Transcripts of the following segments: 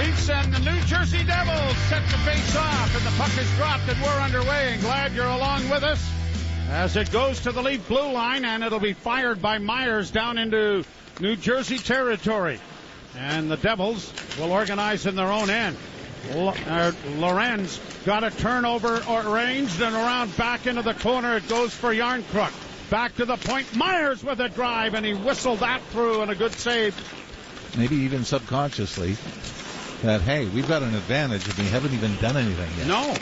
Leafs and the New Jersey Devils set to face off, and the puck is dropped, and we're underway, and glad you're along with us as it goes to the Leaf blue line, and it'll be fired by Myers down into New Jersey territory. And the Devils will organize in their own end. Lorenz got a turnover arranged, and around back into the corner it goes for Yarncrook. Back to the point, Myers with a drive, and he whistled that through, and a good save. Maybe even subconsciously that, hey, we've got an advantage and we haven't even done anything yet. No.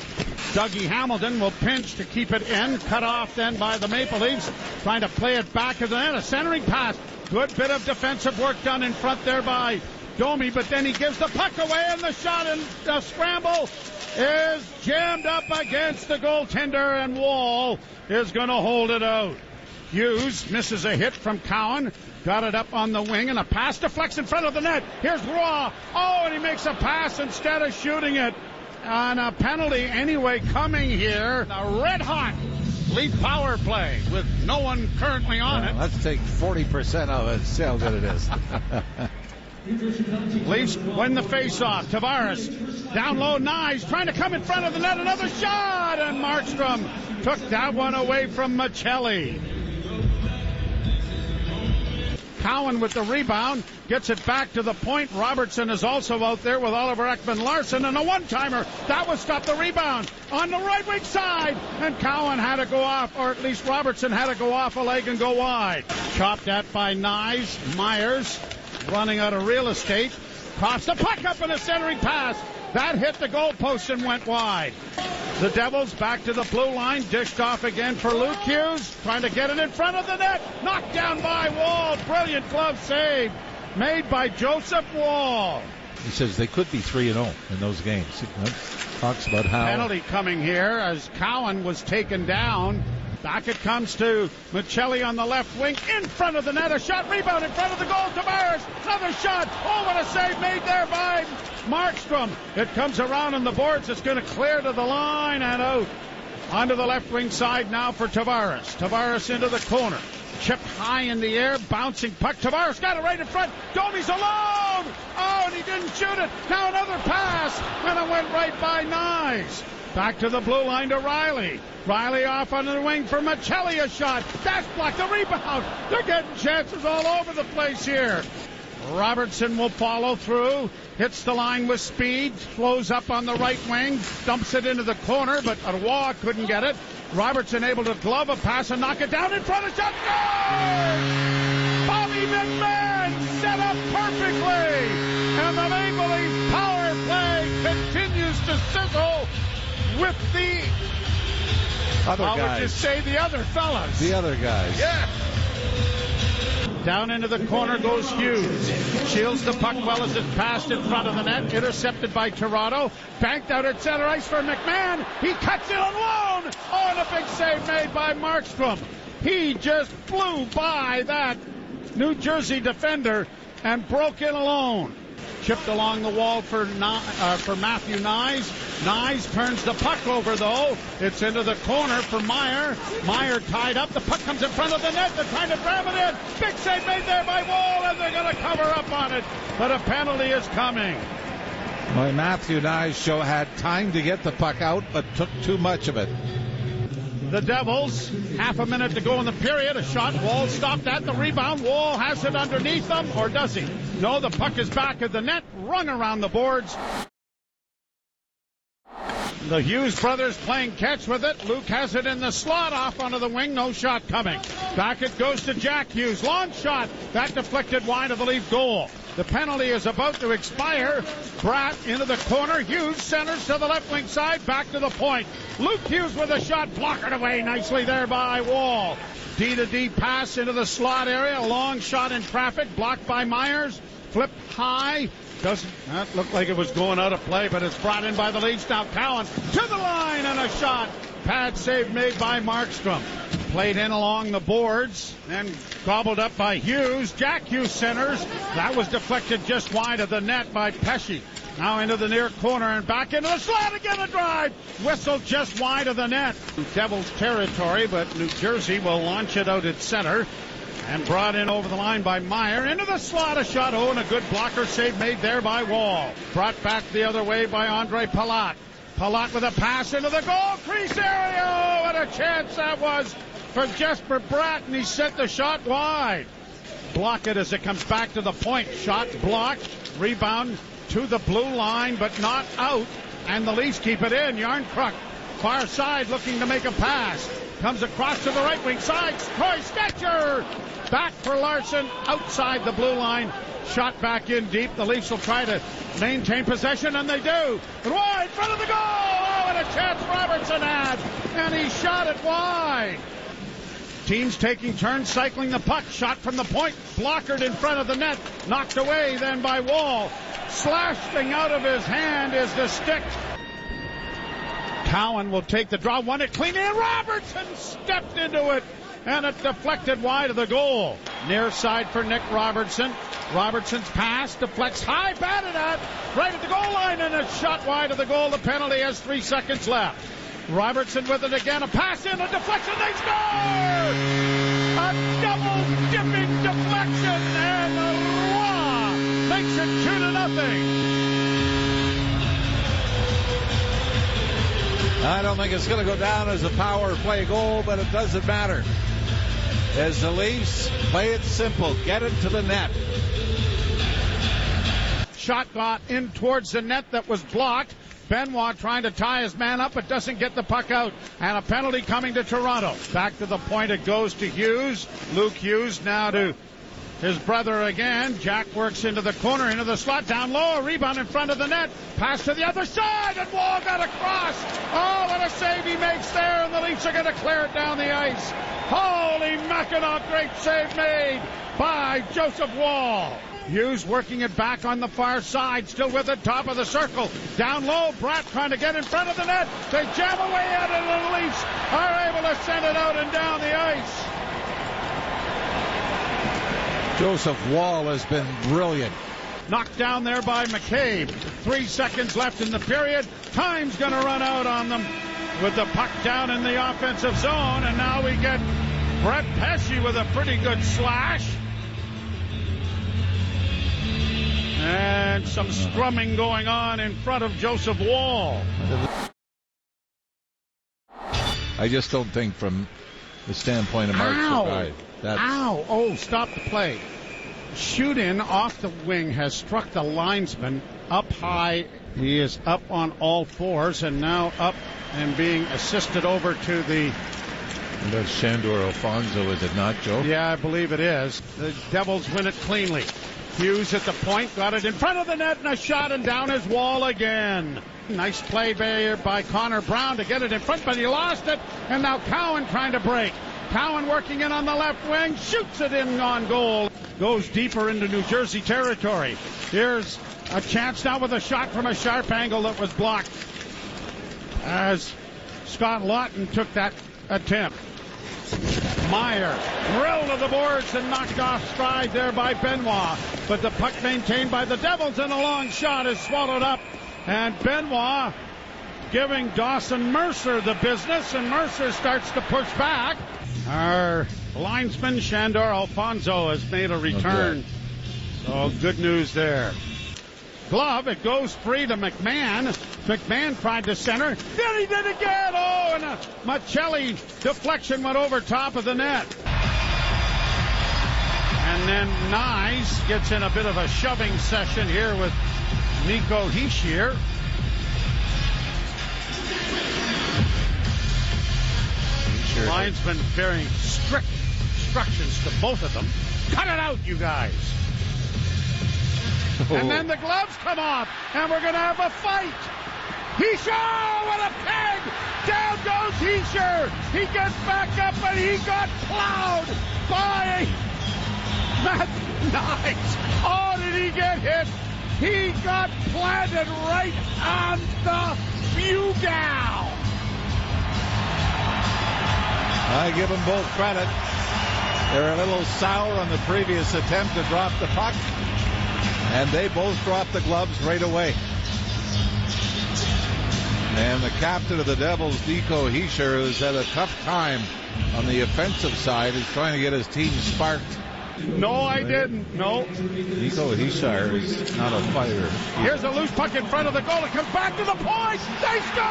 Dougie Hamilton will pinch to keep it in. Cut off then by the Maple Leafs, trying to play it back to the net. A centering pass. Good bit of defensive work done in front there by Domi, but then he gives the puck away, and the shot and the scramble is jammed up against the goaltender, and Wall is going to hold it out. Hughes misses a hit from Cowan. Got it up on the wing, and a pass deflects in front of the net. Here's Roy. Oh, and he makes a pass instead of shooting it. And a penalty anyway coming here. A red-hot Leaf power play with no one currently on it. Let's take 40% of it. See how good it is. Leafs win the face-off. Tavares down low, Nyes trying to come in front of the net. Another shot, and Markstrom took that one away from Michelli. Cowan with the rebound, gets it back to the point. Robertson is also out there with Oliver Ekman-Larsson, and a one-timer. That was stopped the rebound on the right wing side, and Cowan had to go off, or at least Robertson had to go off a leg and go wide. Chopped at by Nyes. Myers running out of real estate. Coughs the puck up in a centering pass. That hit the goalpost and went wide. The Devils back to the blue line, dished off again for Luke Hughes, trying to get it in front of the net, knocked down by Wall. Brilliant glove save made by Joseph Wall. He says they could be 3-0 in those games. He talks about how penalty coming here as Cowan was taken down. Back it comes to Michelli on the left wing, in front of the net, a shot, rebound in front of the goal, Tavares, another shot, oh, what a save made there by Markstrom. It comes around on the boards, it's going to clear to the line and out. Onto the left wing side now for Tavares. Tavares into the corner, chipped high in the air, bouncing puck, Tavares got it right in front, Domi's alone, oh, and he didn't shoot it, now another pass, and it went right by Nyes. Back to the blue line to Riley. Riley off on the wing for Michelli, a shot. That's blocked, the rebound. They're getting chances all over the place here. Robertson will follow through. Hits the line with speed. Flows up on the right wing. Dumps it into the corner, but Arwa couldn't get it. Robertson able to glove a pass and knock it down in front of shot. Goal! Bobby McMahon set up perfectly. And the Maple Leaf power play continues to sizzle with the other guys. I would just say the other fellas. The other guys. Yeah. Down into the corner goes Hughes. Shields the puck well as it passed in front of the net. Intercepted by Toronto. Banked out at center ice for McMahon. He cuts it alone. Oh, and a big save made by Markstrom. He just flew by that New Jersey defender and broke in alone. Chipped along the wall for Matthew Nyes. Nyes turns the puck over, though. It's into the corner for Meyer. Meyer tied up. The puck comes in front of the net. They're trying to grab it in. Big save made there by Wall, and they're going to cover up on it. But a penalty is coming. Well, Matthew Nyes had time to get the puck out, but took too much of it. The Devils, half a minute to go in the period. A shot. Wall stopped at the rebound. Wall has it underneath them, or does he? No, the puck is back at the net, rung around the boards. The Hughes brothers playing catch with it. Luke has it in the slot, off onto the wing. No shot coming. Back it goes to Jack Hughes. Long shot. That deflected wide of the Leaf goal. The penalty is about to expire. Bratt into the corner. Hughes centers to the left wing side. Back to the point. Luke Hughes with a shot. Blockered away nicely there by Wall. D-to-D pass into the slot area. A long shot in traffic. Blocked by Myers. Flipped high. Doesn't that look like it was going out of play, but it's brought in by the Leafs. Now Cowan to the line and a shot. Pad save made by Markstrom. Played in along the boards and gobbled up by Hughes. Jack Hughes centers. That was deflected just wide of the net by Pesce. Now into the near corner and back into the slot again, a drive. Whistle just wide of the net. Devils territory, but New Jersey will launch it out at center. And brought in over the line by Meyer. Into the slot, a shot. Oh, and a good blocker save made there by Wall. Brought back the other way by Andre Palat. Palat with a pass into the goal crease area. Oh, what a chance that was for Jesper Bratt, and he sent the shot wide. Block it as it comes back to the point. Shot blocked. Rebound to the blue line, but not out. And the Leafs keep it in. Yarncrook, far side, looking to make a pass. Comes across to the right wing side. Troy Stetcher. Back for Larson. Outside the blue line. Shot back in deep. The Leafs will try to maintain possession, and they do. But wide, front of the goal. Oh, and a chance Robertson had. And he shot it wide. Teams taking turns cycling the puck. Shot from the point. Blockered in front of the net. Knocked away then by Wall. Slashing out of his hand is the stick. Cowan will take the draw. Won it clean in. Robertson stepped into it. And it deflected wide of the goal. Near side for Nick Robertson. Robertson's pass deflects high, batted at, right at the goal line, and a shot wide of the goal. The penalty has 3 seconds left. Robertson with it again. A pass in, a deflection. They score! A double dipping deflection, and Roy makes it 2-0. I don't think it's going to go down as a power play goal, but it doesn't matter. As the Leafs play it simple, get it to the net. Shot got in towards the net that was blocked. Benoit trying to tie his man up, but doesn't get the puck out. And a penalty coming to Toronto. Back to the point it goes to Hughes. Luke Hughes now to his brother again. Jack works into the corner, into the slot, down low, a rebound in front of the net. Pass to the other side, and Wall got across. Oh, what a save he makes there, and the Leafs are going to clear it down the ice. Holy Mackinac, great save made by Joseph Wall. Hughes working it back on the far side, still with it, top of the circle. Down low, Bratt trying to get in front of the net. They jam away at it, and the Leafs are able to send it out and down the ice. Joseph Wall has been brilliant. Knocked down there by McCabe. 3 seconds left in the period. Time's going to run out on them with the puck down in the offensive zone. And now we get Brett Pesce with a pretty good slash. And some scrumming going on in front of Joseph Wall. I just don't think from the standpoint of Mark Sagai. Ow! Oh, stop the play. Shoot in off the wing has struck the linesman up high. He is up on all fours and now up and being assisted over to the... That's Shandor Alfonso, is it not, Joe? Yeah, I believe it is. The Devils win it cleanly. Hughes at the point, got it in front of the net, and a shot, and down his Wall again. Nice play by Connor Brown to get it in front, but he lost it, and now Cowan trying to break. Cowan working in on the left wing, shoots it in on goal. Goes deeper into New Jersey territory. Here's a chance now with a shot from a sharp angle that was blocked as Scott Lawton took that attempt. Meyer drilled to the boards and knocked off stride there by Benoit. But the puck maintained by the Devils, and a long shot is swallowed up. And Benoit giving Dawson Mercer the business, and Mercer starts to push back. Our linesman Shandor Alfonso has made a return. So good news there. Glove, it goes free to McMahon. McMahon tried to center. Then he did again. Oh, and a Machelli deflection went over top of the net. And then Nyes gets in a bit of a shoving session here with Nico Hischier. Linesman very strict instructions to both of them. Cut it out, you guys. Oh. And then the gloves come off, and we're going to have a fight. Hischier, what a peg! Down goes Hischier. He gets back up, and he got plowed by Matt Nyes. Oh, did he get hit? He got planted right on the bugle. I give them both credit. They're a little sour on the previous attempt to drop the puck, and they both dropped the gloves right away. And the captain of the Devils, Nico Hischier, who's had a tough time on the offensive side, is trying to get his team sparked. No, I didn't. No. Nico Hisar is not a fighter. Here's a loose puck in front of the goal. It comes back to the point. They score!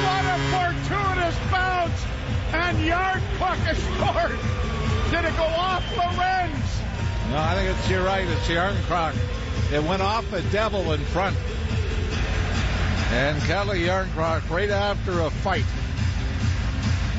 What a fortuitous bounce. And Yarncroc has scored. Did it go off Lorenz? No, I think you're right. It's Yarncroc. It went off the devil in front. And Kelly Yarncroc, right after a fight,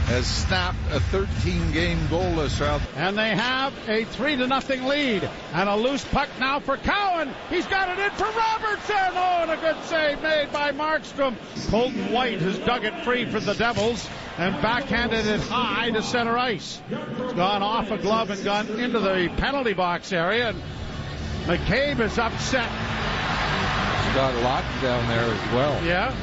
has snapped a 13-game goalless drought. And they have a 3-0 lead. And a loose puck now for Cowan. He's got it in for Robertson. Oh, and a good save made by Markstrom. Colton White has dug it free for the Devils and backhanded it high to center ice. It's gone off a glove and gone into the penalty box area. And McCabe is upset. He's got locked down there as well. Yeah.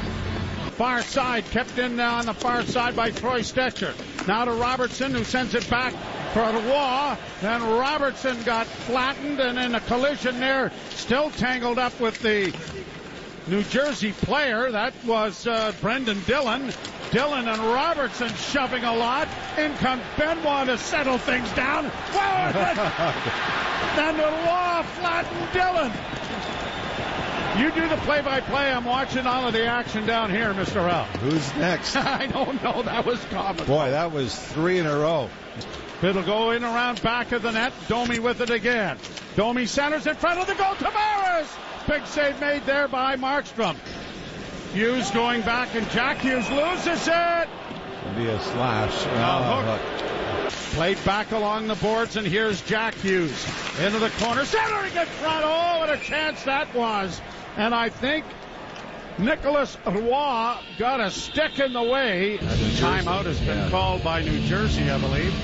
Far side, kept in on the far side by Troy Stetcher. Now to Robertson, who sends it back for Roy. Then Robertson got flattened and in a collision there, still tangled up with the New Jersey player. That was Brendan Dillon. Dillon and Robertson shoving a lot. In comes Benoit to settle things down. Whoa! Then Roy flattened Dillon. You do the play-by-play. I'm watching all of the action down here, Mr. L. Who's next? I don't know. That was common. Boy, that was 3 in a row. It'll go in around back of the net. Domi with it again. Domi centers in front of the goal. Tavares! Big save made there by Markstrom. Hughes going back, and Jack Hughes loses it. It'll be a slash. Played back along the boards, and here's Jack Hughes into the corner, centering in front. Oh, what a chance that was. And I think Nicholas Roy got a stick in the way. Timeout has been called by New Jersey, I believe.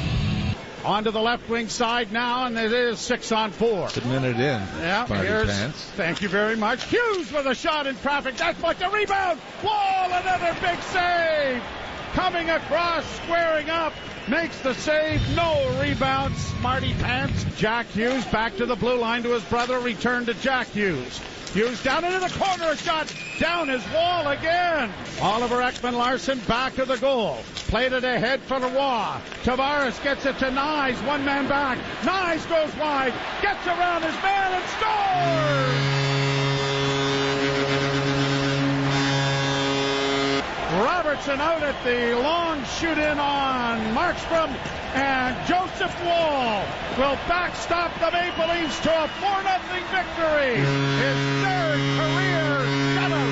On to the left wing side now, and it is 6-on-4. It's a minute in. Yeah, here's, thank you very much. Hughes with a shot in traffic. That's like the rebound. Wall, another big save. Coming across, squaring up, makes the save. No rebound. Smarty pants. Jack Hughes back to the blue line to his brother. Return to Jack Hughes. Hughes down into the corner. A shot down his wall again. Oliver Ekman-Larsson back to the goal. Played it ahead for Roy. Tavares gets it to Nyes. One man back. Nyes goes wide. Gets around his man and scores! Robertson out at the long shoot-in on Markstrom, and Joseph Woll will backstop the Maple Leafs to a 4-0 victory. His third career 7.